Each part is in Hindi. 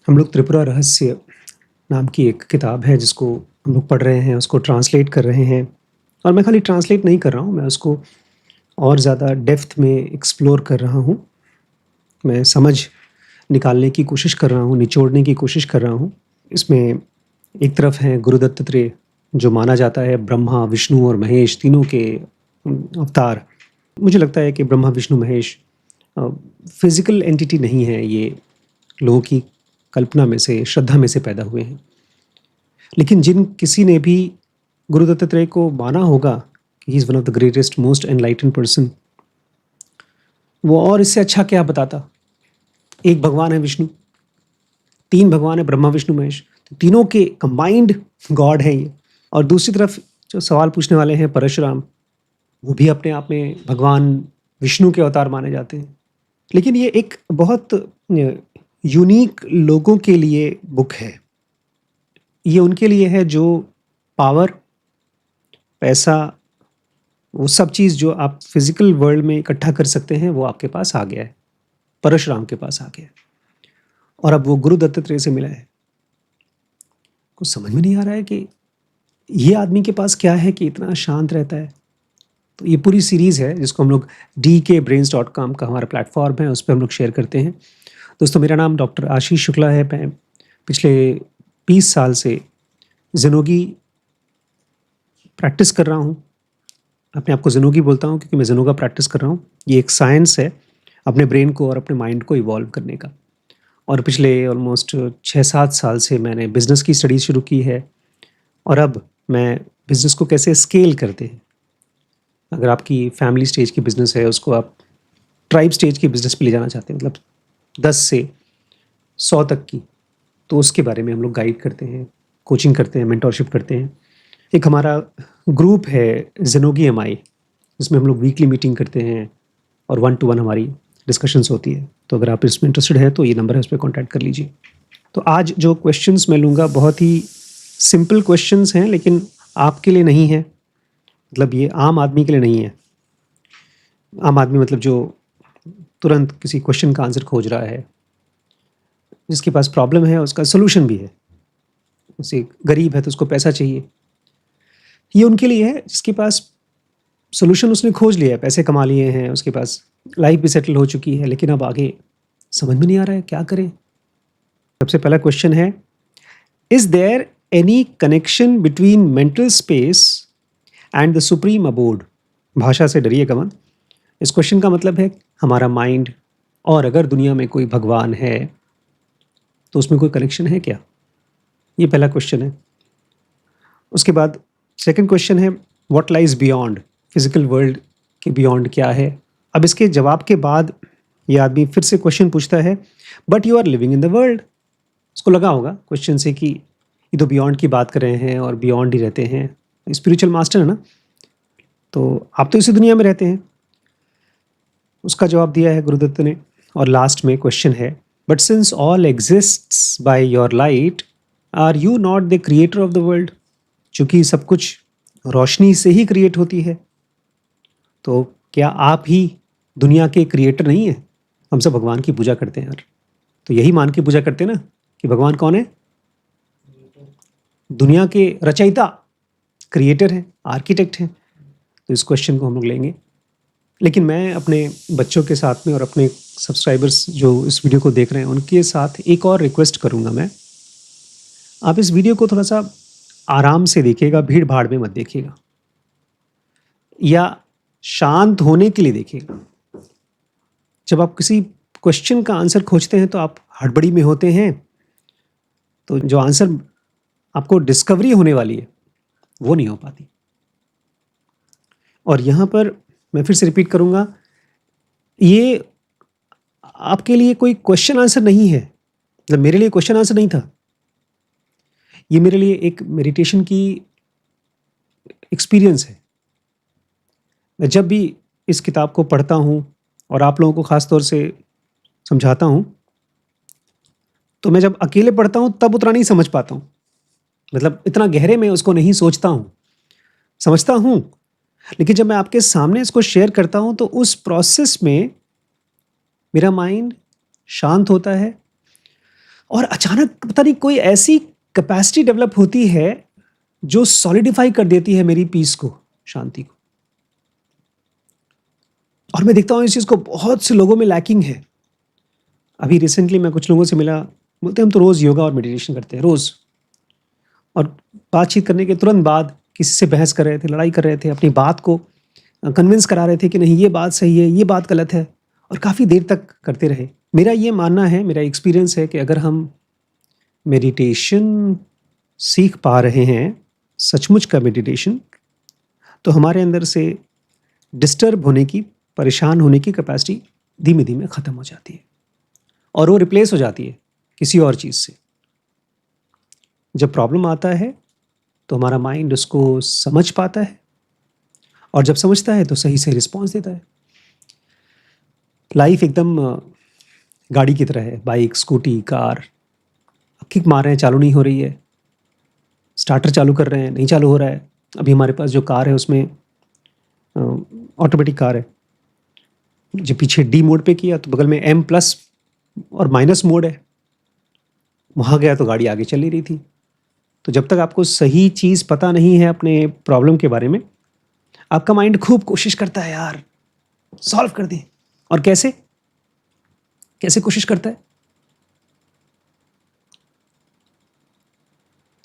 हम लोग त्रिपुरा रहस्य नाम की एक किताब है जिसको हम लोग पढ़ रहे हैं, उसको ट्रांसलेट कर रहे हैं। और मैं खाली ट्रांसलेट नहीं कर रहा हूँ, मैं उसको और ज़्यादा डेप्थ में एक्सप्लोर कर रहा हूँ। मैं समझ निकालने की कोशिश कर रहा हूँ, निचोड़ने की कोशिश कर रहा हूँ। इसमें एक तरफ हैं गुरु दत्तात्रेय, जो माना जाता है ब्रह्मा, विष्णु और महेश तीनों के अवतार। मुझे लगता है कि ब्रह्मा, विष्णु, महेश फिज़िकल एंटिटी नहीं है, ये लोगों की कल्पना में से, श्रद्धा में से पैदा हुए हैं। लेकिन जिन किसी ने भी गुरु दत्तात्रेय को माना होगा कि he is one of the greatest most enlightened person, वो और इससे अच्छा क्या बताता। एक भगवान है विष्णु, तीन भगवान है ब्रह्मा, विष्णु, महेश, तो तीनों के कंबाइंड गॉड है ये। और दूसरी तरफ जो सवाल पूछने वाले हैं परशुराम, वो भी अपने आप में भगवान विष्णु के अवतार माने जाते हैं। लेकिन ये एक बहुत यूनिक लोगों के लिए बुक है। ये उनके लिए है जो पावर, पैसा, वो सब चीज़ जो आप फिजिकल वर्ल्ड में इकट्ठा कर सकते हैं, वो आपके पास आ गया है, परशुराम के पास आ गया है। और अब वो गुरु दत्तात्रेय से मिला है। कुछ समझ में नहीं आ रहा है कि ये आदमी के पास क्या है कि इतना शांत रहता है। तो ये पूरी सीरीज़ है जिसको हम लोग DKBrains.com का हमारा प्लेटफॉर्म है, उस पर हम लोग शेयर करते हैं। दोस्तों, मेरा नाम डॉक्टर आशीष शुक्ला है। मैं पिछले 20 साल से ज़ेनोगी प्रैक्टिस कर रहा हूँ। अपने आप को ज़ेनोगी बोलता हूँ क्योंकि मैं ज़ेनोगा प्रैक्टिस कर रहा हूँ। ये एक साइंस है अपने ब्रेन को और अपने माइंड को इवॉल्व करने का। और पिछले ऑलमोस्ट 6-7 साल से मैंने बिज़नेस की स्टडी शुरू की है। और अब मैं बिज़नेस को कैसे स्केल करते हैं, अगर आपकी फैमिली स्टेज की बिज़नेस है, उसको आप ट्राइब स्टेज की बिज़नेस पे ले जाना चाहते हैं, मतलब 10 से 100 तक की, तो उसके बारे में हम लोग गाइड करते हैं, कोचिंग करते हैं, मेंटरशिप करते हैं। एक हमारा ग्रुप है ज़ेनोगी MI, जिसमें हम लोग वीकली मीटिंग करते हैं और 1 to 1 हमारी डिस्कशंस होती है। तो अगर आप इसमें इंटरेस्टेड है तो ये नंबर है, उस पर कॉन्टैक्ट कर लीजिए। तो आज जो क्वेश्चंस मैं लूँगा बहुत ही सिंपल क्वेश्चंस हैं, लेकिन आपके लिए नहीं है, मतलब ये आम आदमी के लिए नहीं है। आम आदमी मतलब जो तुरंत किसी क्वेश्चन का आंसर खोज रहा है, जिसके पास प्रॉब्लम है उसका सोल्यूशन भी है, जैसे गरीब है तो उसको पैसा चाहिए, ये उनके लिए है। जिसके पास सोल्यूशन उसने खोज लिया है, पैसे कमा लिए हैं, उसके पास लाइफ भी सेटल हो चुकी है, लेकिन अब आगे समझ में नहीं आ रहा है क्या करें। सबसे पहला क्वेश्चन है, is there any connection between mental space and the supreme abode? भाषा से डरिएगा मत। इस क्वेश्चन का मतलब है हमारा माइंड और अगर दुनिया में कोई भगवान है तो उसमें कोई कनेक्शन है क्या? ये पहला क्वेश्चन है। उसके बाद सेकंड क्वेश्चन है, what lies beyond? Physical world के बियॉन्ड क्या है? अब इसके जवाब के बाद ये आदमी फिर से क्वेश्चन पूछता है, but you are living in the world. उसको लगा होगा क्वेश्चन से कि ये तो बियॉन्ड की बात कर रहे हैं और बियॉन्ड ही रहते हैं, स्पिरिचुअल मास्टर है ना, तो आप तो इसी दुनिया में रहते हैं। उसका जवाब दिया है गुरुदत्त ने। और लास्ट में क्वेश्चन है, but since all exists by your light, are you not the creator of the world? चूंकि सब कुछ रोशनी से ही क्रिएट होती है, तो क्या आप ही दुनिया के क्रिएटर नहीं हैं? हम सब भगवान की पूजा करते हैं यार, तो यही मान के पूजा करते हैं ना कि भगवान कौन है? दुनिया के रचयिता, क्रिएटर हैं, आर्किटेक्ट हैं। तो इस क्वेश्चन को हम लोग लेंगे। लेकिन मैं अपने बच्चों के साथ में और अपने सब्सक्राइबर्स जो इस वीडियो को देख रहे हैं उनके साथ एक और रिक्वेस्ट करूंगा मैं, आप इस वीडियो को थोड़ा सा आराम से देखिएगा, भीड़ भाड़ में मत देखिएगा, या शांत होने के लिए देखिएगा। जब आप किसी क्वेश्चन का आंसर खोजते हैं तो आप हड़बड़ी में होते हैं, तो जो आंसर आपको डिस्कवरी होने वाली है वो नहीं हो पाती। और यहाँ पर मैं फिर से रिपीट करूँगा, ये आपके लिए कोई क्वेश्चन आंसर नहीं है, मतलब मेरे लिए क्वेश्चन आंसर नहीं था। ये मेरे लिए एक मेडिटेशन की एक्सपीरियंस है। मैं जब भी इस किताब को पढ़ता हूँ और आप लोगों को ख़ास तौर से समझाता हूँ, तो मैं जब अकेले पढ़ता हूँ तब उतना नहीं समझ पाता हूँ, मतलब इतना गहरे में उसको नहीं सोचता हूँ, समझता हूँ। लेकिन जब मैं आपके सामने इसको शेयर करता हूँ तो उस प्रोसेस में मेरा माइंड शांत होता है, और अचानक पता नहीं कोई ऐसी कैपेसिटी डेवलप होती है जो सॉलिडिफाई कर देती है मेरी पीस को, शांति को। और मैं देखता हूँ इस चीज़ को बहुत से लोगों में लैकिंग है। अभी रिसेंटली मैं कुछ लोगों से मिला, बोलते हम तो रोज़ योगा और मेडिटेशन करते हैं, रोज़। और बातचीत करने के तुरंत बाद किसी से बहस कर रहे थे, लड़ाई कर रहे थे, अपनी बात को कन्विंस करा रहे थे कि नहीं ये बात सही है, ये बात गलत है, और काफ़ी देर तक करते रहे। मेरा ये मानना है, मेरा एक्सपीरियंस है कि अगर हम मेडिटेशन सीख पा रहे हैं, सचमुच का मेडिटेशन, तो हमारे अंदर से डिस्टर्ब होने की, परेशान होने की कैपेसिटी धीमे धीमे ख़त्म हो जाती है और वो रिप्लेस हो जाती है किसी और चीज़ से। जब प्रॉब्लम आता है तो हमारा माइंड उसको समझ पाता है, और जब समझता है तो सही से रिस्पॉन्स देता है। लाइफ एकदम गाड़ी की तरह है, बाइक, स्कूटी, कार। किक मार रहे हैं, चालू नहीं हो रही है, स्टार्टर चालू कर रहे हैं, नहीं चालू हो रहा है। अभी हमारे पास जो कार है उसमें ऑटोमेटिक कार है, जब पीछे डी मोड पे किया तो बगल में एम प्लस और माइनस मोड है, वहाँ गया तो गाड़ी आगे चल नहीं रही थी। तो जब तक आपको सही चीज़ पता नहीं है अपने प्रॉब्लम के बारे में, आपका माइंड खूब कोशिश करता है यार सॉल्व कर दे। और कैसे कैसे कोशिश करता है?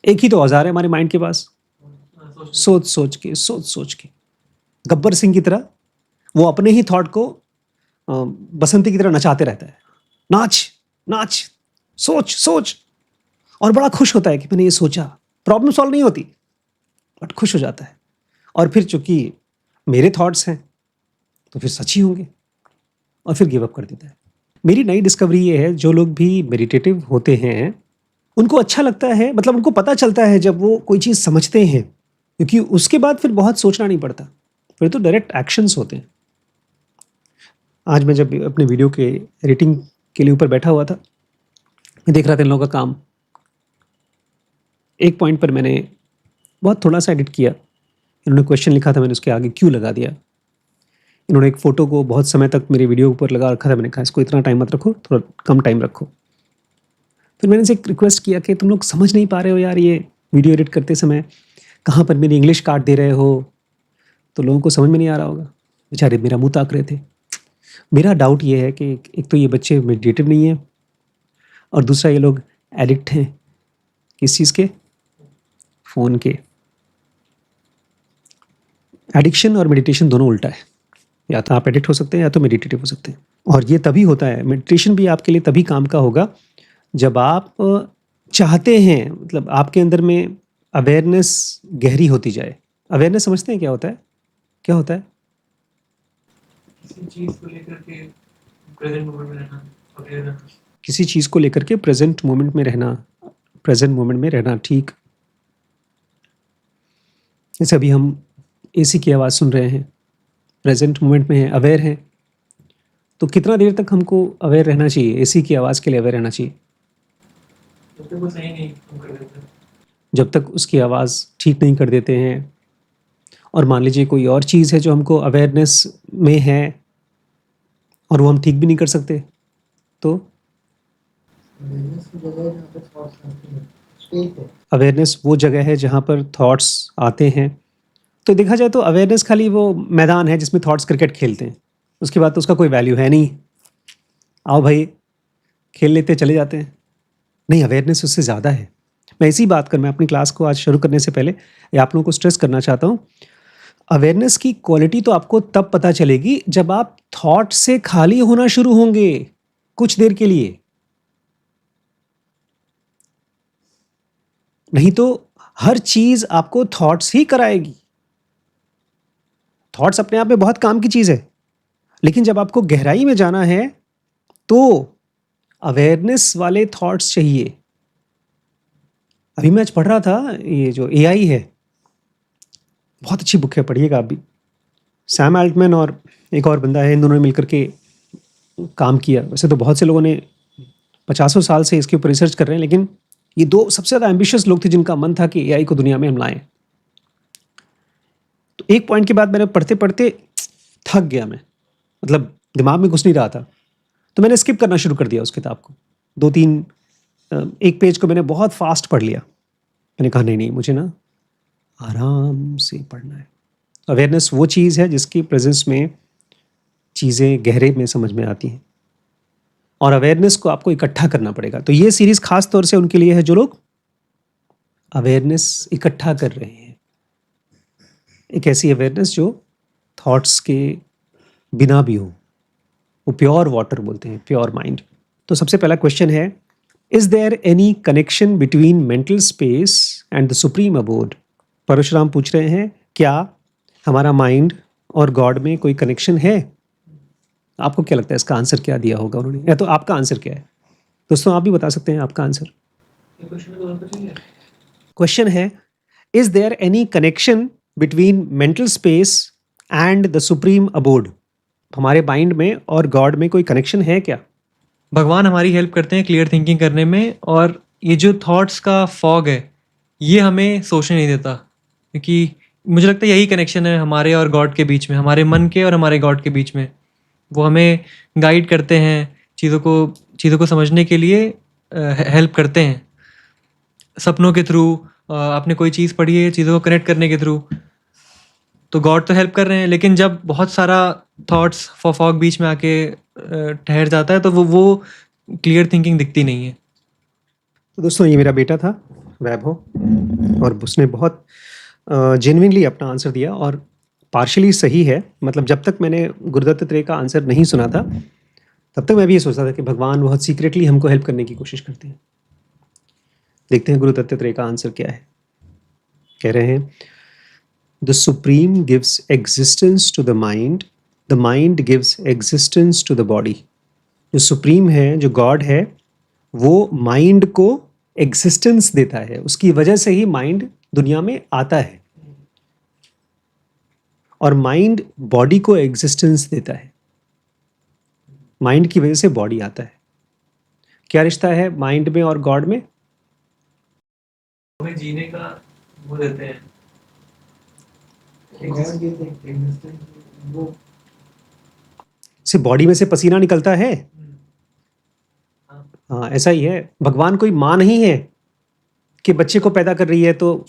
एक ही तो औजार है हमारे माइंड के पास, सोच सोच के गब्बर सिंह की तरह वो अपने ही थॉट को बसंती की तरह नचाते रहता है। नाच नाच, सोच सोच, और बड़ा खुश होता है कि मैंने ये सोचा। प्रॉब्लम सॉल्व नहीं होती बट खुश हो जाता है। और फिर चूंकि मेरे थॉट्स हैं तो फिर सच ही होंगे, और फिर गिव अप कर देता है। मेरी नई डिस्कवरी ये है, जो लोग भी मेडिटेटिव होते हैं उनको अच्छा लगता है, मतलब उनको पता चलता है जब वो कोई चीज़ समझते हैं, क्योंकि उसके बाद फिर बहुत सोचना नहीं पड़ता, फिर तो डायरेक्ट एक्शंस होते हैं। आज मैं जब अपने वीडियो के एडिटिंग के लिए ऊपर बैठा हुआ था, मैं देख रहा था इन लोगों का काम। एक पॉइंट पर मैंने बहुत थोड़ा सा एडिट किया, इन्होंने क्वेश्चन लिखा था, मैंने उसके आगे क्यों लगा दिया। इन्होंने एक फ़ोटो को बहुत समय तक मेरे वीडियो ऊपर लगा रखा था, मैंने कहा इसको इतना टाइम मत रखो, थोड़ा कम टाइम रखो। फिर मैंने इनसे एक रिक्वेस्ट किया कि तुम लोग समझ नहीं पा रहे हो यार, ये वीडियो एडिट करते समय कहाँ पर मेरी इंग्लिश काट दे रहे हो, तो लोगों को समझ में नहीं आ रहा होगा। बेचारे मेरा मुँह ताक रहे थे। मेरा डाउट ये है कि एक तो ये बच्चे मेडिटेटिव नहीं है, और दूसरा ये लोग एडिक्ट हैं किस चीज़ के? फ़ोन के। एडिक्शन और मेडिटेशन दोनों उल्टा है, या तो आप एडिक्ट हो सकते हैं या तो मेडिटेटिव हो सकते हैं। और ये तभी होता है, मेडिटेशन भी आपके लिए तभी काम का होगा जब आप चाहते हैं, मतलब आपके अंदर में अवेयरनेस गहरी होती जाए। अवेयरनेस समझते हैं क्या होता है? क्या होता है? किसी चीज को लेकर के प्रेजेंट मोमेंट में रहना, अवेयर रहना। किसी चीज़ को लेकर के प्रेजेंट मोमेंट में रहना, प्रेजेंट मोमेंट में रहना, ठीक। जैसे अभी हम एसी की आवाज़ सुन रहे हैं, प्रेजेंट मोमेंट में है, अवेयर हैं, तो कितना देर तक हमको अवेयर रहना चाहिए? एसी की आवाज़ के लिए अवेयर रहना चाहिए जब तक वो सही नहीं हम कर देते। जब तक उसकी आवाज़ ठीक नहीं कर देते हैं। और मान लीजिए कोई और चीज़ है जो हमको अवेयरनेस में है और वो हम ठीक भी नहीं कर सकते, तो अवेयरनेस वो जगह है जहाँ पर थॉट्स आते हैं। तो देखा जाए तो अवेयरनेस खाली वो मैदान है जिसमें थॉट्स क्रिकेट खेलते हैं, उसके बाद तो उसका कोई वैल्यू है नहीं। आओ भाई खेल लेते चले जाते हैं। नहीं, अवेयरनेस उससे ज़्यादा है। मैं अपनी क्लास को आज शुरू करने से पहले ये आप लोगों को स्ट्रेस करना चाहता हूँ। अवेयरनेस की क्वालिटी तो आपको तब पता चलेगी जब आप थॉट से खाली होना शुरू होंगे कुछ देर के लिए। नहीं तो हर चीज़ आपको थॉट्स ही कराएगी। थॉट्स अपने आप में बहुत काम की चीज़ है, लेकिन जब आपको गहराई में जाना है तो अवेयरनेस वाले थॉट्स चाहिए। अभी मैं आज पढ़ रहा था, ये जो एआई है, बहुत अच्छी बुक है, पढ़िएगा आप भी। सैम अल्टमैन और एक और बंदा है, इन दोनों ने मिलकर के काम किया। वैसे तो बहुत से लोगों ने 50 साल से इसके ऊपर रिसर्च कर रहे हैं, लेकिन ये दो सबसे ज़्यादा एम्बिशियस लोग थे जिनका मन था कि एआई को दुनिया में हम लाएं। तो एक पॉइंट के बाद मैंने पढ़ते पढ़ते थक गया मैं, मतलब दिमाग में घुस नहीं रहा था, तो मैंने स्किप करना शुरू कर दिया उस किताब को। 2-3 एक पेज को मैंने बहुत फास्ट पढ़ लिया, मैंने कहा नहीं नहीं मुझे ना आराम से पढ़ना है। अवेयरनेस वो चीज़ है जिसकी प्रेजेंस में चीज़ें गहरे में समझ में आती हैं, और अवेयरनेस को आपको इकट्ठा करना पड़ेगा। तो ये सीरीज़ खास तौर से उनके लिए है जो लोग अवेयरनेस इकट्ठा कर रहे हैं, एक ऐसी अवेयरनेस जो थॉट्स के बिना भी हो, वो प्योर वाटर बोलते हैं, प्योर माइंड। तो सबसे पहला क्वेश्चन है, is there any connection between mental space and the supreme abode? Parshuram पूछ रहे हैं, क्या हमारा माइंड और गॉड में कोई कनेक्शन है? आपको क्या लगता है इसका आंसर क्या दिया होगा उन्होंने, या तो आपका आंसर क्या है? दोस्तों आप भी बता सकते हैं आपका आंसर। ये क्वेश्चन को और पूछेंगे। क्वेश्चन है, is there any connection between mental space and the supreme abode? हमारे माइंड में और गॉड में कोई कनेक्शन है क्या? भगवान हमारी हेल्प करते हैं क्लियर थिंकिंग करने में, और ये जो थॉट्स का फॉग है ये हमें सोचने नहीं देता, क्योंकि मुझे लगता है यही कनेक्शन है हमारे और गॉड के बीच में, हमारे मन के और हमारे गॉड के बीच में। वो हमें गाइड करते हैं, चीज़ों को समझने के लिए हेल्प करते हैं सपनों के थ्रू। आपने कोई चीज़ पढ़ी है चीज़ों को कनेक्ट करने के थ्रू, तो गॉड तो हेल्प कर रहे हैं, लेकिन जब बहुत सारा थॉट्स फॉग बीच में आके ठहर जाता है तो वो क्लियर थिंकिंग दिखती नहीं है। तो दोस्तों ये मेरा बेटा था वैभव, और उसने बहुत जेन्युइनली अपना आंसर दिया, और पार्शली सही है। मतलब जब तक मैंने गुरुदत्त त्रेय का आंसर नहीं सुना था तब तक मैं भी ये सोचता था कि भगवान बहुत सीक्रेटली हमको हेल्प करने की कोशिश करते हैं। देखते हैं गुरुदत्त त्रेय का आंसर क्या है। कह रहे हैं, the supreme gives existence to the mind gives existence to the body. जो सुप्रीम है, जो गॉड है, वो माइंड को एग्जिस्टेंस देता है, उसकी वजह से ही माइंड दुनिया में आता है, और माइंड बॉडी को एग्जिस्टेंस देता है। माइंड की वजह से बॉडी आता है। क्या रिश्ता है माइंड में और गॉड में? हमें जीने का वो देते हैं, गॉड गिव्स एग्जिस्टेंस, वो से बॉडी में से पसीना निकलता है। हाँ, ऐसा ही है। भगवान कोई माँ नहीं है कि बच्चे को पैदा कर रही है तो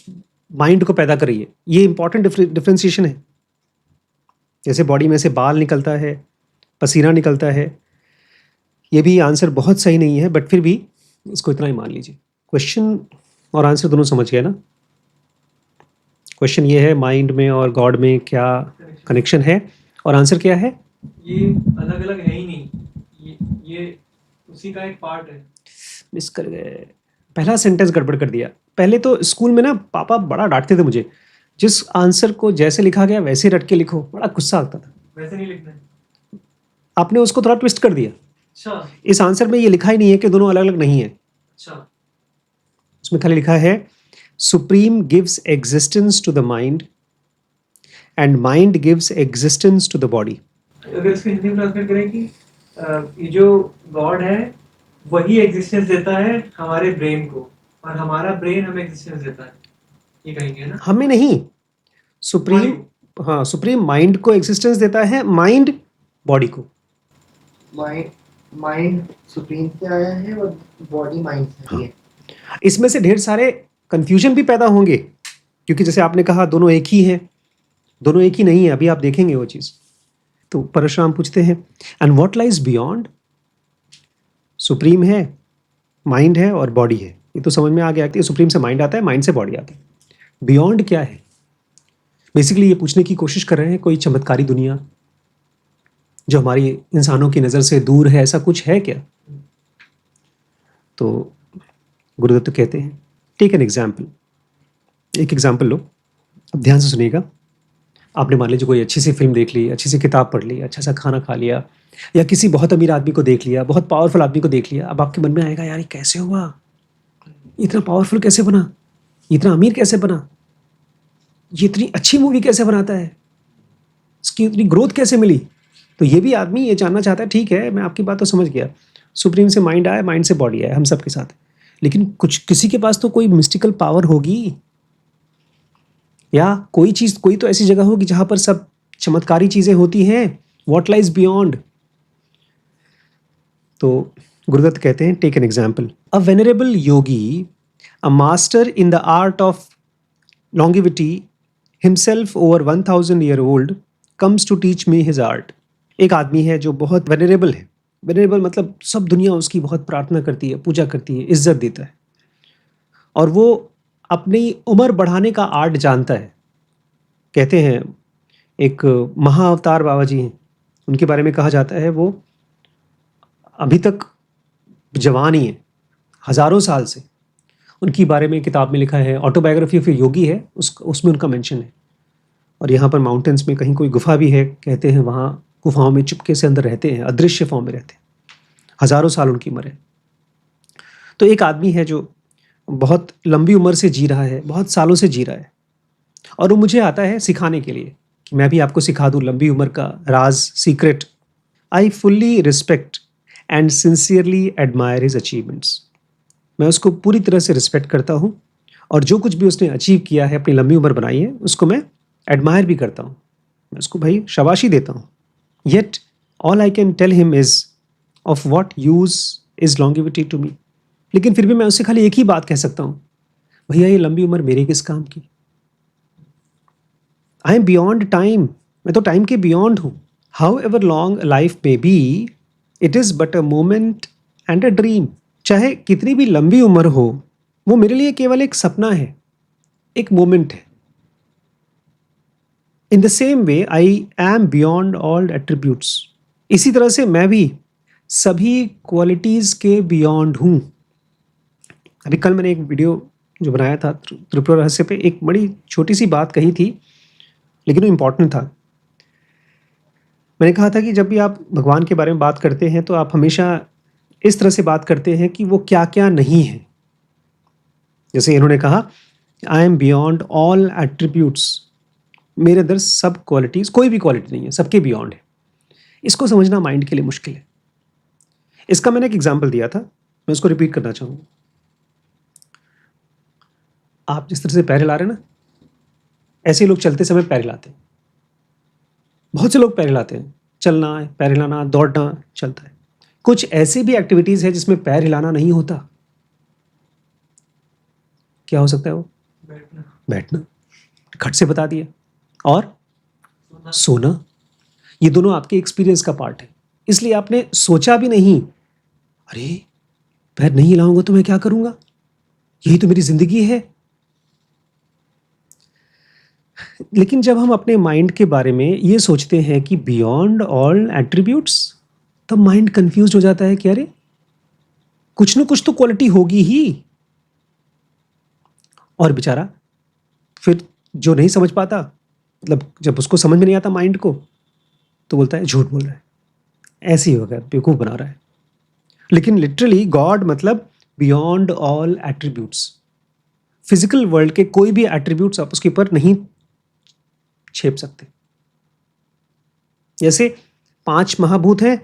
माइंड को पैदा कर रही है। ये इंपॉर्टेंट डिफ्रेंसिएशन है। जैसे बॉडी में से बाल निकलता है, पसीना निकलता है। ये भी आंसर बहुत सही नहीं है, बट फिर भी इसको इतना ही मान लीजिए। क्वेश्चन और आंसर दोनों समझ गए ना? क्वेश्चन ये है, माइंड में और गॉड में क्या कनेक्शन है, और आंसर क्या है? ये अलग अलग है ही नहीं, ये उसी का एक पार्ट है। मिस कर गए, पहला सेंटेंस गड़बड़ कर दिया। पहले तो स्कूल में ना पापा बड़ा डांटते थे मुझे, जिस आंसर को जैसे लिखा गया वैसे रट के लिखो, बड़ा गुस्सा आता था। वैसे नहीं लिखना है। आपने उसको थोड़ा ट्विस्ट कर दिया। अच्छा इस आंसर में ये लिखा ही नहीं है कि दोनों अलग अलग नहीं है। अच्छा, उसमें खाली लिखा है, supreme gives existence to the mind and mind gives existence to the body. अगर इसको हिंदी में ट्रांसलेट करें कि ये जो गॉड है वही एग्जिस्टेंस देता है हमारे ब्रेन को, और हमारा ब्रेन हमें एग्जिस्टेंस देता है, ये कहेंगे ना? हमें नहीं, सुप्रीम, हाँ, सुप्रीम माइंड को एग्जिस्टेंस देता है, माइंड बॉडी को। माइंड सुप्रीम से आया है और बॉडी माइंड से आई है। इसमें से ढेर सारे कंफ्यूजन भी पैदा होंगे, क्योंकि जैसे आपने कहा दोनों एक ही हैं, दोनों एक ही नहीं है। अभी आप देखेंगे वो चीज़। तो परशुराम पूछते हैं, and what lies beyond? Supreme है, माइंड है और बॉडी है, ये तो समझ में आ गया कि सुप्रीम से माइंड आता है, माइंड से बॉडी आता है। बियॉन्ड क्या है? बेसिकली ये पूछने की कोशिश कर रहे हैं, कोई चमत्कारी दुनिया जो हमारी इंसानों की नज़र से दूर है, ऐसा कुछ है क्या? तो गुरुदत्त कहते हैं, टेक एन एग्जाम्पल। एक एग्जाम्पल लो, अब ध्यान से सुनिएगा। आपने मान लीजिए कोई अच्छी सी फिल्म देख ली, अच्छी सी किताब पढ़ ली, अच्छा सा खाना खा लिया, या किसी बहुत अमीर आदमी को देख लिया, बहुत पावरफुल आदमी को देख लिया। अब आपके मन में आएगा, यार ये कैसे हुआ, इतना पावरफुल कैसे बना, इतना अमीर कैसे बना, ये इतनी अच्छी मूवी कैसे बनाता है, इसकी इतनी ग्रोथ कैसे मिली? तो ये भी आदमी ये जानना चाहता है। ठीक है, मैं आपकी बात तो समझ गया, सुप्रीम से माइंड आया, माइंड से बॉडी आया, हम सब के साथ। लेकिन कुछ किसी के पास तो कोई मिस्टिकल पावर होगी, या कोई चीज़, कोई तो ऐसी जगह होगी जहाँ पर सब चमत्कारी चीज़ें होती हैं। What lies beyond? तो गुरुदत्त कहते हैं, take an example, a venerable yogi, a master in the art of longevity, himself over 1000 year old, comes to teach me his art. एक आदमी है जो बहुत वेनरेबल है, वेनरेबल मतलब सब दुनिया उसकी बहुत प्रार्थना करती है, पूजा करती है, इज्जत देता है, और वो अपनी उम्र बढ़ाने का आर्ट जानता है। कहते हैं एक महाअवतार बाबा जी हैं, उनके बारे में कहा जाता है वो अभी तक जवान ही है, हजारों साल से। उनके बारे में किताब में लिखा है, ऑटोबायोग्राफी ऑफ ए योगी है, उसमें उनका मेंशन है। और यहाँ पर माउंटेन्स में कहीं कोई गुफा भी है, कहते हैं वहाँ गुफाओं में चुपके से अंदर रहते हैं, अदृश्य फॉर्म में रहते हैं, हजारों साल उनकी उम्र है। तो एक आदमी है जो बहुत लंबी उम्र से जी रहा है, बहुत सालों से जी रहा है, और वो मुझे आता है सिखाने के लिए कि मैं भी आपको सिखा दूँ लंबी उम्र का राज, secret. I fully respect and sincerely admire his achievements. मैं उसको पूरी तरह से रिस्पेक्ट करता हूँ, और जो कुछ भी उसने अचीव किया है, अपनी लंबी उम्र बनाई है, उसको मैं एडमायर भी करता हूँ, मैं उसको भाई शाबाशी देता हूँ। Yet all I can tell him is of what use is longevity to me. लेकिन फिर भी मैं उससे खाली एक ही बात कह सकता हूँ, भैया ये लंबी उम्र मेरे किस काम की। आई एम बियॉन्ड टाइम, मैं तो टाइम के बियॉन्ड हूँ। How ever long life may be, it is but a moment and a dream. चाहे कितनी भी लंबी उम्र हो, वो मेरे लिए केवल एक सपना है, एक मोमेंट है। In the same way I am beyond all attributes. इसी तरह से मैं भी सभी क्वालिटीज़ के बियॉन्ड हूँ। अभी कल मैंने एक वीडियो जो बनाया था त्रिपुरा रहस्य पे, एक बड़ी छोटी सी बात कही थी, लेकिन वो इम्पोर्टेंट था। मैंने कहा था कि जब भी आप भगवान के बारे में बात करते हैं तो आप हमेशा इस तरह से बात करते हैं कि वो क्या क्या नहीं है। जैसे इन्होंने कहा, I am beyond all attributes, मेरे अंदर सब क्वालिटीज़, कोई भी क्वालिटी नहीं है, सबके बियॉन्ड है। इसको समझना माइंड के लिए मुश्किल है। इसका मैंने एक एग्जाम्पल दिया था, मैं उसको रिपीट करना चाहूँगा। आप जिस तरह से पैर हिला रहे हैं ना, ऐसे लोग चलते समय पैर हिलाते हैं। बहुत से लोग पैर हिलाते हैं, चलना, पैर हिलाना, दौड़ना चलता है। कुछ ऐसी भी एक्टिविटीज़ है जिसमें पैर हिलाना नहीं होता। क्या हो सकता है वो? बैठना, खट से बता दिया, और सोना। ये दोनों आपके एक्सपीरियंस का पार्ट है, इसलिए आपने सोचा भी नहीं, अरे पैर नहीं हिलाऊंगा तो मैं क्या करूंगा, यही तो मेरी जिंदगी है। लेकिन जब हम अपने माइंड के बारे में ये सोचते हैं कि बियॉन्ड ऑल एट्रीब्यूट्स, तब माइंड कंफ्यूज हो जाता है कि अरे कुछ ना कुछ तो क्वालिटी होगी ही। और बेचारा फिर जो नहीं समझ पाता, मतलब जब उसको समझ में नहीं आता माइंड को, तो बोलता है झूठ बोल रहा है, ऐसे ही होगा, बेवकूफ़ बना रहा है। लेकिन लिटरली गॉड मतलब beyond all attributes. Physical world के कोई भी एट्रीब्यूट्स आप उसके ऊपर नहीं छेप सकते। जैसे 5 महाभूत हैं,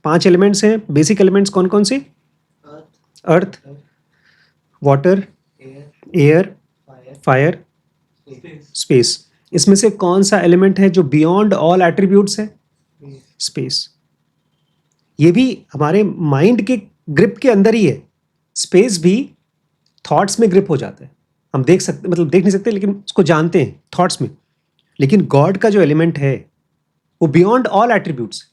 5 एलिमेंट्स हैं, बेसिक एलिमेंट्स कौन कौन से? अर्थ, वाटर, एयर, फायर, स्पेस। इसमें से कौन सा एलिमेंट है जो बियॉन्ड ऑल एट्रीब्यूट्स है? स्पेस। ये भी हमारे माइंड के ग्रिप के अंदर ही है। स्पेस भी थॉट्स में ग्रिप हो जाता है, हम देख सकते, मतलब देख नहीं सकते, लेकिन उसको जानते हैं थॉट्स में। लेकिन गॉड का जो एलिमेंट है वो बियॉन्ड ऑल एट्रीब्यूट्स।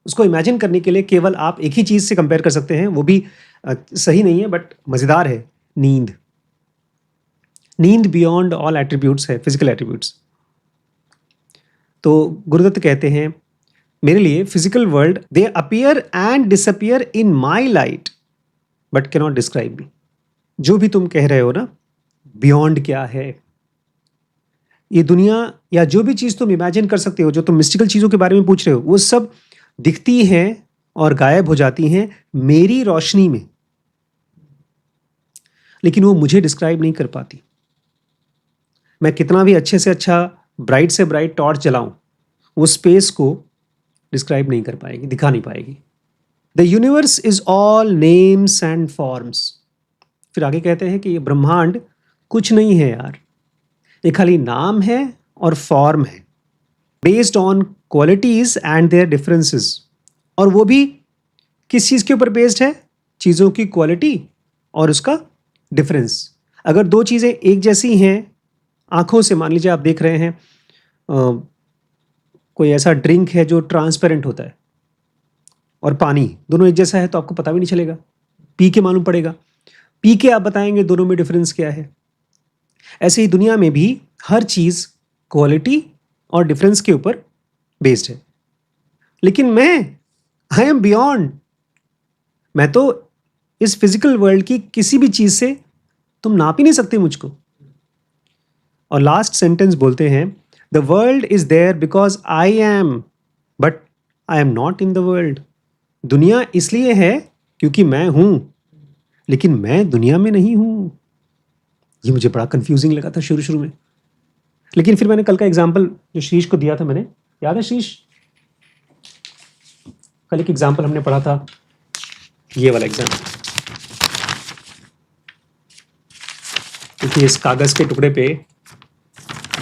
उसको इमेजिन करने के लिए केवल आप एक ही चीज़ से कंपेयर कर सकते हैं, वो भी सही नहीं है बट मज़ेदार है, नींद। नींद बियॉन्ड ऑल एट्रीब्यूट्स है, फिजिकल एट्रीब्यूट्स। तो गुरुदत्त कहते हैं, मेरे लिए physical world, they appear and disappear in my light but can not describe me. जो भी तुम कह रहे हो ना, बियॉन्ड क्या है, ये दुनिया या जो भी चीज़ तुम इमेजिन कर सकते हो, जो तुम मिस्टिकल चीज़ों के बारे में पूछ रहे हो, वो सब दिखती हैं और गायब हो जाती हैं मेरी रोशनी में, लेकिन वो मुझे डिस्क्राइब नहीं कर पाती। मैं कितना भी अच्छे से अच्छा ब्राइट से ब्राइट टॉर्च जलाऊं, वो स्पेस को डिस्क्राइब नहीं कर पाएगी, दिखा नहीं पाएगी। The universe is all names and forms. फिर आगे कहते हैं कि ये ब्रह्मांड कुछ नहीं है यार, ये खाली नाम है और फॉर्म है, based on qualities and there differences. और वो भी किस चीज़ के ऊपर बेस्ड है? चीज़ों की क्वालिटी और उसका डिफरेंस। अगर दो चीज़ें एक जैसी हैं, आँखों से मान लीजिए आप देख रहे हैं कोई ऐसा ड्रिंक है जो ट्रांसपेरेंट होता है और पानी, दोनों एक जैसा है तो आपको पता भी नहीं चलेगा, पी के मालूम पड़ेगा। पी के आप बताएंगे दोनों में डिफरेंस क्या है। ऐसे ही दुनिया में भी हर चीज़ क्वालिटी और डिफरेंस के ऊपर बेस्ड है। लेकिन मैं, आई एम बियॉन्ड, मैं तो इस फिजिकल वर्ल्ड की किसी भी चीज़ से तुम नाप ही नहीं सकते मुझको। और लास्ट सेंटेंस बोलते हैं, the world is there because I am, but I am not in the world. दुनिया इसलिए है क्योंकि मैं हूं, लेकिन मैं दुनिया में नहीं हूं। ये मुझे बड़ा कंफ्यूजिंग लगा था शुरू शुरू में, लेकिन फिर मैंने कल का एग्जाम्पल जो शीश को दिया था, मैंने, याद है शीश, कल एक एग्जाम्पल हमने पढ़ा था, ये वाला एग्जाम्पल, क्योंकि इस कागज के टुकड़े पे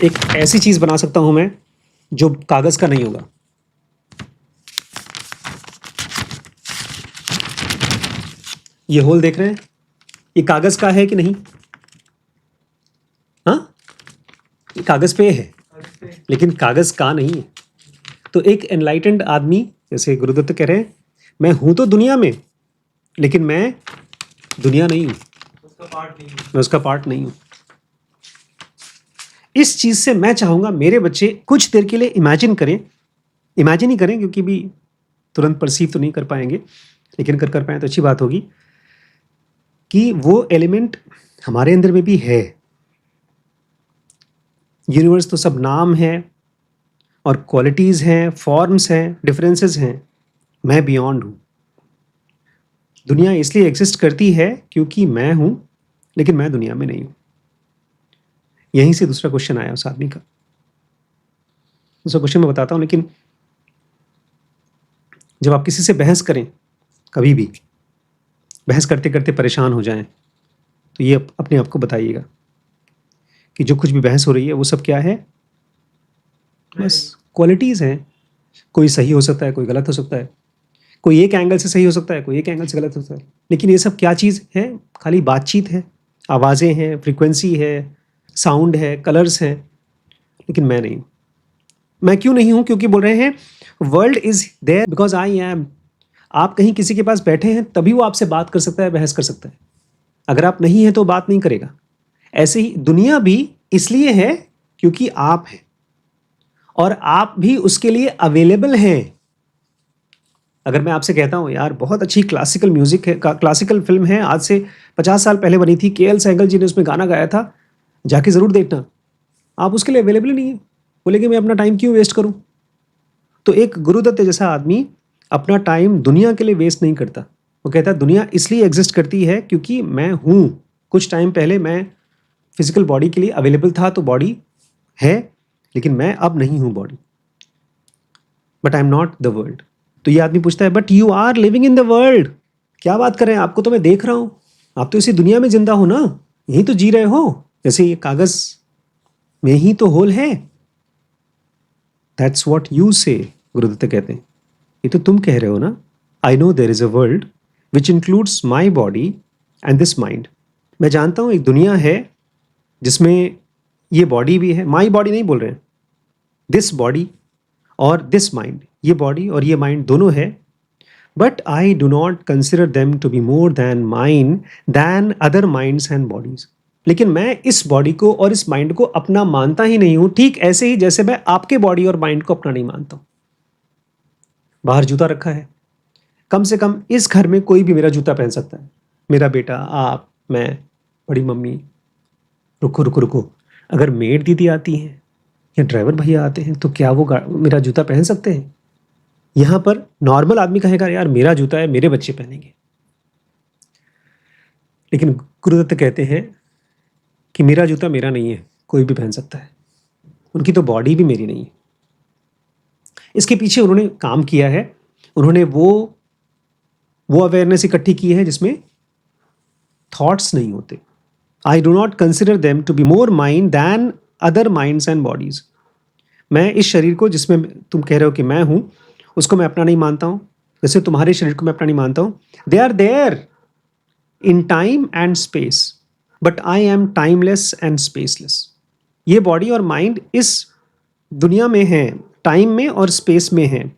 एक ऐसी चीज बना सकता हूं मैं जो कागज का नहीं होगा। ये होल देख रहे हैं, ये कागज का है कि नहीं? हाँ, ये कागज पे है लेकिन कागज का नहीं है। तो एक एनलाइटेंड आदमी, जैसे गुरुदत्त कह रहे हैं, मैं हूं तो दुनिया में, लेकिन मैं दुनिया नहीं हूं, उसका पार्ट नहीं है। मैं उसका पार्ट नहीं हूं। इस चीज से मैं चाहूंगा मेरे बच्चे कुछ देर के लिए इमेजिन करें, इमेजिन ही करें, क्योंकि भी तुरंत परसीव तो नहीं कर पाएंगे, लेकिन कर पाए तो अच्छी बात होगी, कि वो एलिमेंट हमारे अंदर में भी है। यूनिवर्स तो सब नाम है और क्वालिटीज हैं, फॉर्म्स हैं, डिफरेंसेस हैं। मैं बियॉन्ड हूं। दुनिया इसलिए एग्जिस्ट करती है क्योंकि मैं हूं, लेकिन मैं दुनिया में नहीं हूं। यहीं से दूसरा क्वेश्चन आया उस आदमी का। दूसरा क्वेश्चन मैं बताता हूं, लेकिन जब आप किसी से बहस करें, कभी भी बहस करते करते परेशान हो जाएं, तो ये अपने आप को बताइएगा कि जो कुछ भी बहस हो रही है वो सब क्या है, बस क्वालिटीज़ हैं। कोई सही हो सकता है, कोई गलत हो सकता है, कोई एक एंगल से सही हो सकता है, कोई एक एंगल से गलत हो सकता है, लेकिन ये सब क्या चीज़ है? खाली बातचीत है, आवाज़ें हैं, फ्रीक्वेंसी है, साउंड है, कलर्स हैं, लेकिन मैं नहीं हूँ। मैं क्यों नहीं हूँ? क्योंकि बोल रहे हैं world is there because I am. आप कहीं किसी के पास बैठे हैं तभी वो आपसे बात कर सकता है, बहस कर सकता है। अगर आप नहीं हैं तो बात नहीं करेगा। ऐसे ही दुनिया भी इसलिए है क्योंकि आप हैं, और आप भी उसके लिए अवेलेबल हैं। अगर मैं आपसे कहता हूं यार बहुत अच्छी क्लासिकल म्यूजिक है, क्लासिकल फिल्म है, आज से 50 साल पहले बनी थी, के.एल. सहगल जी ने उसमें गाना गाया था, जाके जरूर देखना, आप उसके लिए अवेलेबल नहीं है, बोलेंगे मैं अपना टाइम क्यों वेस्ट करूं? तो एक गुरुदत्त जैसा आदमी अपना टाइम दुनिया के लिए वेस्ट नहीं करता। वो कहता है दुनिया इसलिए एग्जिस्ट करती है क्योंकि मैं हूं। कुछ टाइम पहले मैं फिजिकल बॉडी के लिए अवेलेबल था, तो बॉडी है, लेकिन मैं अब नहीं हूं body, but I am not the world. तो ये आदमी पूछता है but you are living in the world. क्या बात कर रहे हैं, आपको तो मैं देख रहा हूं, आप तो इसी दुनिया में जिंदा हो ना, यही तो जी रहे हो, जैसे ये कागज में ही तो होल है। दैट्स वॉट यू से, गुरुदत्त कहते हैं, ये तो तुम कह रहे हो ना। I know there is a world which includes my body and this mind. मैं जानता हूं एक दुनिया है जिसमें ये बॉडी भी है, माई बॉडी नहीं बोल रहे हैं, दिस बॉडी और दिस माइंड, ये बॉडी और ये माइंड दोनों है, but I do not consider them to be more than mine than other minds and bodies. लेकिन मैं इस बॉडी को और इस माइंड को अपना मानता ही नहीं हूं, ठीक ऐसे ही जैसे मैं आपके बॉडी और माइंड को अपना नहीं मानता हूं। बाहर जूता रखा है, कम से कम इस घर में कोई भी मेरा जूता पहन सकता है, मेरा बेटा, आप, मैं, बड़ी मम्मी। रुको रुको रुको, अगर मेड दीदी आती हैं या ड्राइवर भैया आते हैं तो क्या वो मेरा जूता पहन सकते हैं? यहां पर नॉर्मल आदमी कहेगा यार मेरा जूता है, मेरे बच्चे पहनेंगे। लेकिन गुरुदत्त कहते हैं कि मेरा जूता मेरा नहीं है, कोई भी पहन सकता है, उनकी तो बॉडी भी मेरी नहीं है। इसके पीछे उन्होंने काम किया है, उन्होंने वो अवेयरनेस इकट्ठी की है जिसमें थॉट्स नहीं होते। I do not consider them to be more mind than other minds and bodies. मैं इस शरीर को जिसमें तुम कह रहे हो कि मैं हूं, उसको मैं अपना नहीं मानता हूं, जैसे तुम्हारे शरीर को मैं अपना नहीं मानता हूं। They are there, in time and space, but I am timeless and spaceless. ये बॉडी और माइंड इस दुनिया में है, टाइम में और स्पेस में है,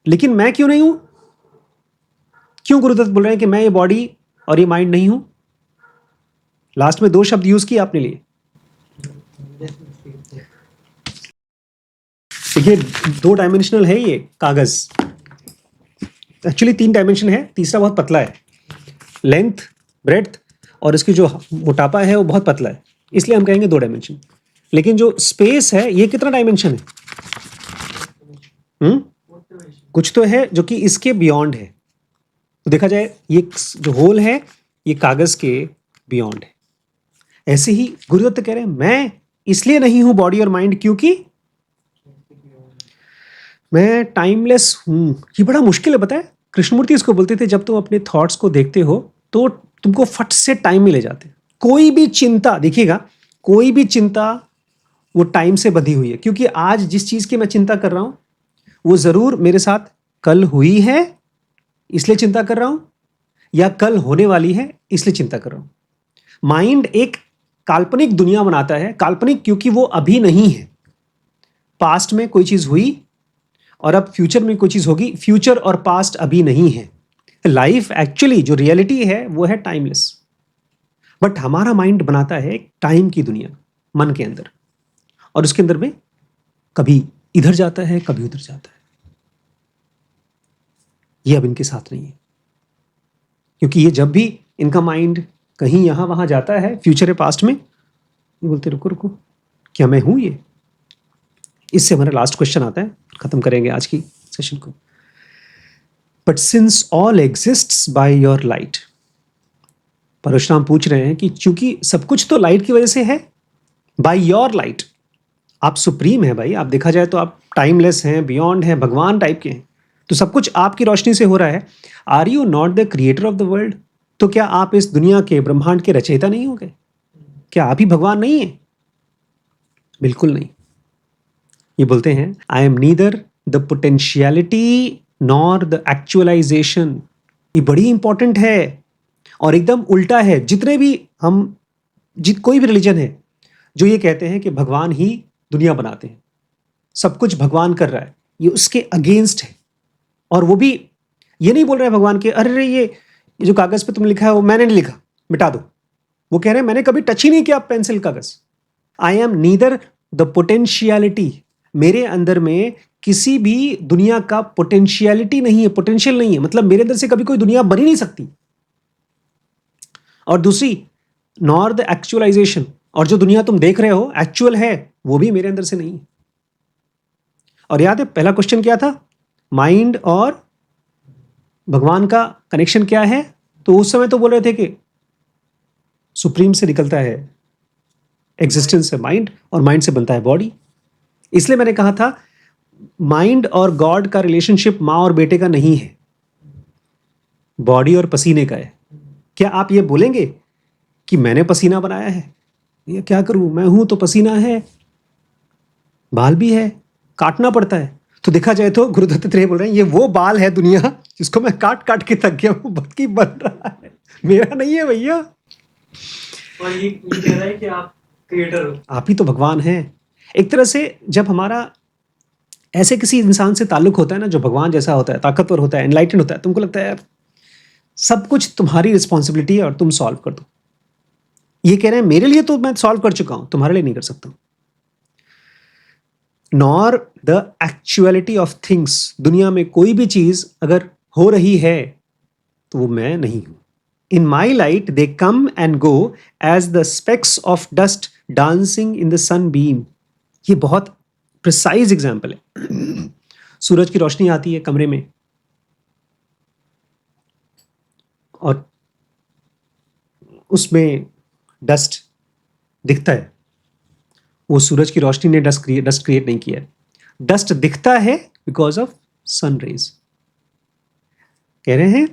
लेकिन मैं क्यों नहीं हूं? क्यों गुरुदत्त बोल रहे हैं कि मैं ये बॉडी और ये माइंड नहीं हूं? लास्ट में 2 शब्द यूज किए आपने लिए। देखिए 2 डायमेंशनल है ये कागज, एक्चुअली 3 डायमेंशन है, तीसरा बहुत पतला है, लेंथ, ब्रेड्थ और इसकी जो मोटापा है वो बहुत पतला है, इसलिए हम कहेंगे 2 डायमेंशन। लेकिन जो स्पेस है ये कितना डायमेंशन है? कुछ तो है जो कि इसके बियॉन्ड है। तो देखा जाए ये जो होल है ये कागज के बियॉन्ड है। ऐसे ही गुरुदत्त कह रहे हैं मैं इसलिए नहीं हूं बॉडी और माइंड क्योंकि मैं टाइमलेस हूं। ये बड़ा मुश्किल है, पता है? कृष्णमूर्ति इसको बोलते थे, जब तुम अपने थॉट्स को देखते हो तो तुमको फट से टाइम में ले जाते। कोई भी चिंता, देखिएगा, कोई भी चिंता वो टाइम से बंधी हुई है, क्योंकि आज जिस चीज की मैं चिंता कर रहा हूं वो जरूर मेरे साथ कल हुई है इसलिए चिंता कर रहा हूं, या कल होने वाली है इसलिए चिंता कर रहा हूं। माइंड एक काल्पनिक दुनिया बनाता है, काल्पनिक क्योंकि वो अभी नहीं है। पास्ट में कोई चीज हुई और अब फ्यूचर में कोई चीज होगी, फ्यूचर और पास्ट अभी नहीं है। लाइफ एक्चुअली जो रियलिटी है वो है टाइमलेस, बट हमारा माइंड बनाता है एक टाइम की दुनिया मन के अंदर, और उसके अंदर में कभी इधर जाता है कभी उधर जाता है। ये अब इनके साथ नहीं है, क्योंकि ये जब भी इनका माइंड कहीं यहां वहां जाता है, फ्यूचर है पास्ट में, ये बोलते रुको रुको, क्या मैं हूं ये? इससे हमारा लास्ट क्वेश्चन आता है, खत्म करेंगे आज की सेशन को। But since all exists by your light, Parshuram पूछ रहे हैं कि चूंकि सब कुछ तो लाइट की वजह से है, बाय योर लाइट, आप सुप्रीम है भाई, आप देखा जाए तो आप टाइमलेस हैं, बियॉन्ड हैं, भगवान टाइप के हैं, तो सब कुछ आपकी रोशनी से हो रहा है। Are you not the creator of the world? तो क्या आप इस दुनिया के, ब्रह्मांड के रचयिता नहीं हो गए? क्या आप ही भगवान नहीं है? बिल्कुल नहीं। ये बोलते हैं I am neither the potentiality nor the actualization. ये बड़ी इंपॉर्टेंट है और एकदम उल्टा है। जितने भी हम कोई भी रिलीजन है जो ये कहते हैं कि भगवान ही दुनिया बनाते हैं, सब कुछ भगवान कर रहा है, ये उसके अगेंस्ट है। और वो भी ये नहीं बोल रहे हैं भगवान के अरे ये जो कागज पे तुमने लिखा है वो मैंने नहीं लिखा, मिटा दो। वो कह रहे हैं मैंने कभी टच ही नहीं किया पेंसिल कागज। आई एम नीदर द पोटेंशियलिटी, मेरे अंदर में किसी भी दुनिया का पोटेंशियलिटी नहीं है, पोटेंशियल नहीं है, मतलब मेरे अंदर से कभी कोई दुनिया बन ही नहीं सकती। और दूसरी, नॉर द एक्चुअलाइजेशन, और जो दुनिया तुम देख रहे हो एक्चुअल है वो भी मेरे अंदर से नहीं है। और याद है पहला क्वेश्चन क्या था? माइंड और भगवान का कनेक्शन क्या है? तो उस समय तो बोल रहे थे कि सुप्रीम से निकलता है एग्जिस्टेंस है माइंड, और माइंड से बनता है बॉडी। इसलिए मैंने कहा था माइंड और गॉड का रिलेशनशिप माँ और बेटे का नहीं है, बॉडी और पसीने का है। क्या आप ये बोलेंगे कि मैंने पसीना बनाया है, ये क्या करूं, मैं हूं तो पसीना है, बाल भी है, काटना पड़ता है। तो देखा जाए तो गुरु दत्तात्रेय बोल रहे हैं ये वो बाल है दुनिया जिसको मैं काट काट के थक गया हूं, बाकी बन रहा है, मेरा नहीं है भैया। और ये कह रहा है कि आप क्रिएटर हो, आप ही तो भगवान हैं। एक तरह से जब हमारा ऐसे किसी इंसान से ताल्लुक होता है ना जो भगवान जैसा होता है, ताकतवर होता है, एनलाइटेंड होता है, तुमको लगता है यार सब कुछ तुम्हारी रिस्पॉन्सिबिलिटी है और तुम सॉल्व कर दो। ये कह रहे हैं मेरे लिए तो मैं सॉल्व कर चुका हूं, तुम्हारे लिए नहीं कर सकता। Nor the actuality of things, दुनिया में कोई भी चीज अगर हो रही है तो वो मैं नहीं हूं। In my light they come and go as the specks of dust dancing in the sunbeam. ये बहुत प्रिसाइज एग्जाम्पल है। सूरज की रोशनी आती है कमरे में और उसमें डस्ट दिखता है, वो सूरज की रोशनी ने डस्ट क्रिएट नहीं किया है। डस्ट दिखता है बिकॉज ऑफ सन रेज। कह रहे हैं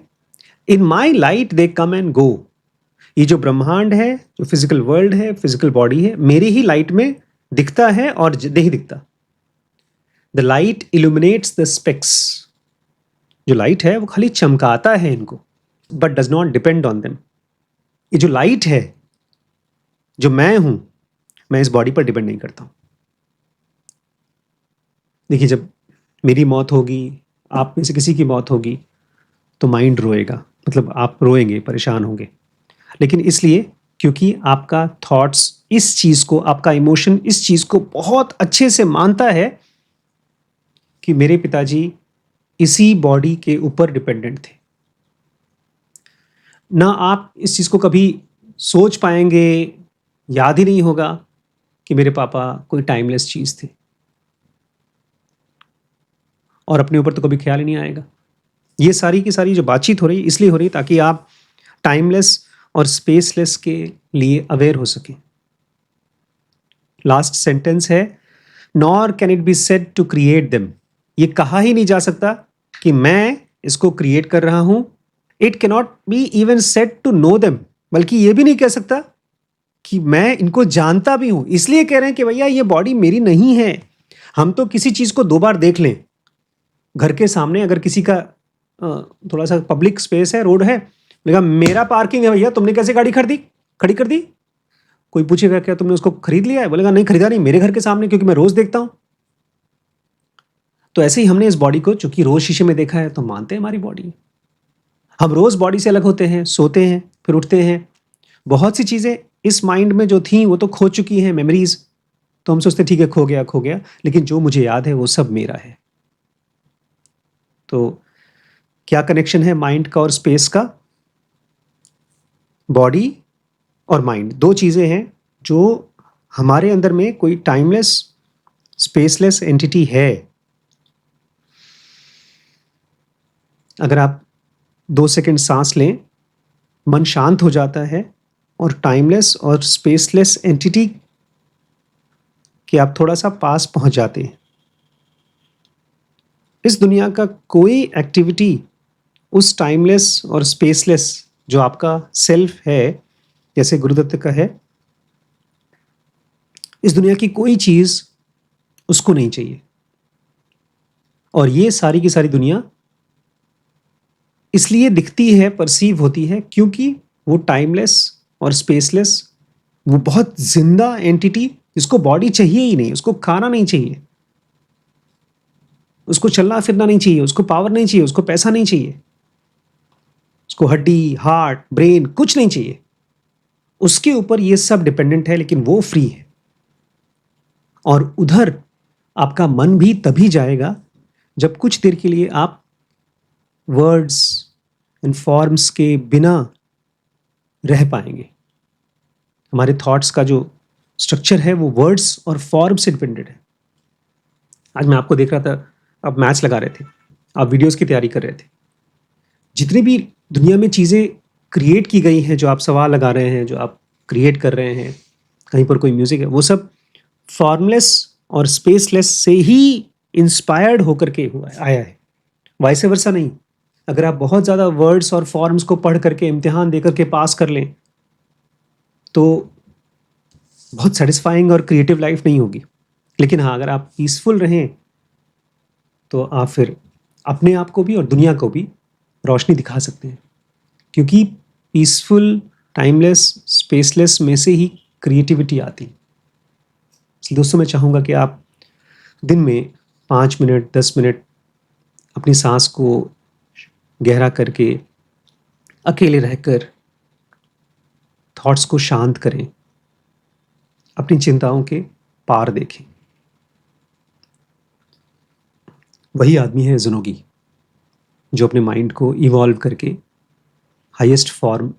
इन my light they come and गो। ये जो ब्रह्मांड है, जो फिजिकल वर्ल्ड है, फिजिकल बॉडी है, मेरी ही लाइट में दिखता है और नहीं दिखता। The light illuminates the specs. जो लाइट है वो खाली चमकाता है इनको, but does not depend on them. ये जो लाइट है, जो मैं हूं, मैं इस बॉडी पर डिपेंड नहीं करता हूं। देखिए, जब मेरी मौत होगी, आप में से किसी की मौत होगी, तो माइंड रोएगा, मतलब आप रोएंगे, परेशान होंगे, लेकिन इसलिए क्योंकि आपका थॉट्स इस चीज को, आपका इमोशन इस चीज को बहुत अच्छे से मानता है कि मेरे पिताजी इसी बॉडी के ऊपर डिपेंडेंट थे। ना आप इस चीज को कभी सोच पाएंगे, याद ही नहीं होगा कि मेरे पापा कोई टाइमलेस चीज थे, और अपने ऊपर तो कभी ख्याल ही नहीं आएगा। ये सारी की सारी जो बातचीत हो रही है इसलिए हो रही है ताकि आप टाइमलेस और स्पेसलेस के लिए अवेयर हो सकें। लास्ट सेंटेंस है, nor can it be said to create them. ये कहा ही नहीं जा सकता कि मैं इसको क्रिएट कर रहा हूं। It cannot be even said to know them, बल्कि ये भी नहीं कह सकता कि मैं इनको जानता भी हूं। इसलिए कह रहे हैं कि भैया ये बॉडी मेरी नहीं है। हम तो किसी चीज को 2 बार देख लें, घर के सामने अगर किसी का थोड़ा सा पब्लिक स्पेस है, रोड है, बोलेगा मेरा पार्किंग है भैया, तुमने कैसे गाड़ी खड़ी कर दी। कोई पूछेगा क्या तुमने उसको खरीद लिया है, बोलेगा नहीं खरीदा नहीं, मेरे घर के सामने, क्योंकि मैं रोज देखता हूं। तो ऐसे ही हमने इस बॉडी को चूंकि रोज शीशे में देखा है तो मानते हैं हमारी बॉडी। हम रोज बॉडी से अलग होते हैं, सोते हैं, फिर उठते हैं। बहुत सी चीजें इस माइंड में जो थी वो तो खो चुकी हैं, मेमोरीज, तो हम सोचते ठीक है खो गया, लेकिन जो मुझे याद है वो सब मेरा है। तो क्या कनेक्शन है माइंड का और स्पेस का? बॉडी और माइंड 2 चीजें हैं जो हमारे अंदर में कोई टाइमलेस स्पेसलेस एंटिटी है। अगर आप 2 सेकंड सांस लें, मन शांत हो जाता है और टाइमलेस और स्पेसलेस एंटिटी के आप थोड़ा सा पास पहुंच जाते हैं। इस दुनिया का कोई एक्टिविटी उस टाइमलेस और स्पेसलेस जो आपका सेल्फ है, जैसे गुरुदत्त का है, इस दुनिया की कोई चीज उसको नहीं चाहिए। और ये सारी की सारी दुनिया इसलिए दिखती है, परसीव होती है, क्योंकि वो टाइमलेस और स्पेसलेस, वो बहुत जिंदा एंटिटी जिसको बॉडी चाहिए ही नहीं, उसको खाना नहीं चाहिए, उसको चलना फिरना नहीं चाहिए, उसको पावर नहीं चाहिए, उसको पैसा नहीं चाहिए, उसको हड्डी, हार्ट, ब्रेन कुछ नहीं चाहिए। उसके ऊपर ये सब डिपेंडेंट है, लेकिन वो फ्री है। और उधर आपका मन भी तभी जाएगा जब कुछ देर के लिए आप वर्ड्स एंड फॉर्म्स के बिना रह पाएंगे। हमारे थॉट्स का जो स्ट्रक्चर है वो वर्ड्स और फॉर्म से डिपेंडेंट है। आज मैं आपको देख रहा था, आप मैच लगा रहे थे, आप वीडियोस की तैयारी कर रहे थे। जितनी भी दुनिया में चीज़ें क्रिएट की गई हैं, जो आप सवाल लगा रहे हैं, जो आप क्रिएट कर रहे हैं, कहीं पर कोई म्यूजिक है, वो सब फॉर्मलेस और स्पेसलेस से ही इंस्पायर्ड होकर के हुआ है, आया है, वाइस वर्सा नहीं। अगर आप बहुत ज़्यादा वर्ड्स और फॉर्म्स को पढ़ करके इम्तिहान दे करके पास कर लें तो बहुत सेटिस्फाइंग और क्रिएटिव लाइफ नहीं होगी। लेकिन हाँ, अगर आप पीसफुल रहें तो आप फिर अपने आप को भी और दुनिया को भी रोशनी दिखा सकते हैं, क्योंकि पीसफुल, टाइमलेस, स्पेसलेस में से ही क्रिएटिविटी आती है। इसलिए दोस्तों, मैं चाहूँगा कि आप दिन में 5 मिनट, 10 मिनट अपनी सांस को गहरा करके अकेले रहकर थॉट्स को शांत करें, अपनी चिंताओं के पार देखें। वही आदमी है ज़ुनोगी, जो अपने माइंड को इवॉल्व करके हाईएस्ट फॉर्म,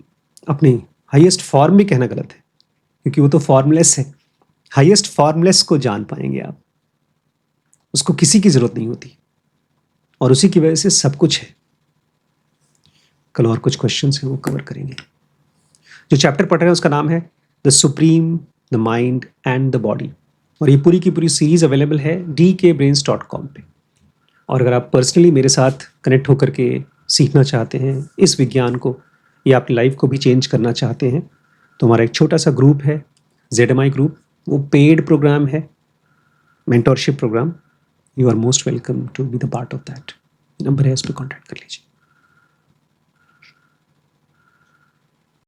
अपने हाईएस्ट फॉर्म भी कहना गलत है क्योंकि वो तो फॉर्मलेस है, हाईएस्ट फॉर्मलेस को जान पाएंगे आप। उसको किसी की ज़रूरत नहीं होती और उसी की वजह से सब कुछ है। कल और कुछ क्वेश्चंस हैं, वो कवर करेंगे। जो चैप्टर पढ़ रहे हैं उसका नाम है the supreme, the mind and the body, और ये पूरी की पूरी सीरीज अवेलेबल है dkbrains.com पे। और अगर आप पर्सनली मेरे साथ कनेक्ट होकर के सीखना चाहते हैं इस विज्ञान को, या अपनी लाइफ को भी चेंज करना चाहते हैं, तो हमारा एक छोटा सा ग्रुप है, ZMI ग्रुप। वो पेड प्रोग्राम है, mentorship program. You are most welcome to be the part of that. Number है, उस पर कॉन्टैक्ट कर लीजिए।